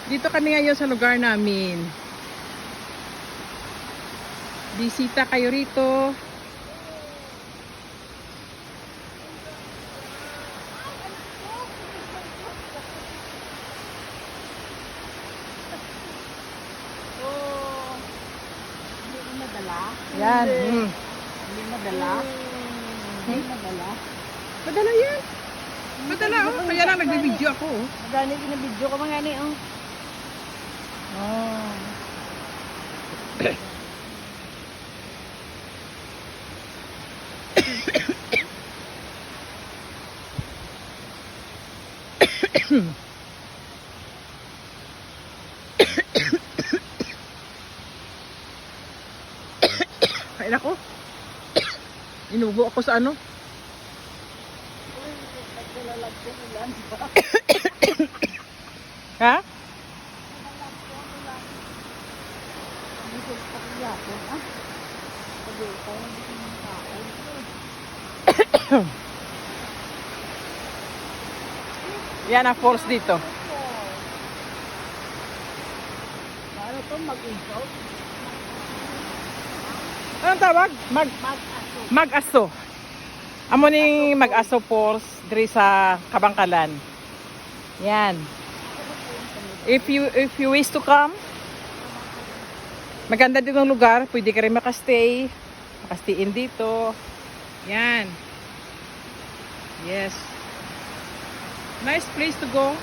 Dito kami ngayon sa lugar namin. Bisita kayo rito. Yan. Hindi madala. Hindi madala. Madala yan. Madala oh. Kaya lang nagbibideo ako oh. Gani ginabidyo ko mga ni oh. Oh. Kain ako. Inubo ako sa ano. Ha? Yan ang force dito. Ano to mag-isaw? Anong tawag? Mag-aso. Amo ni mag-aso force diri sa Kabangkalan. Yan. If you wish to come, maganda din ang lugar, pwede ka rin makastay in dito. Yan. Yes. Nice place to go.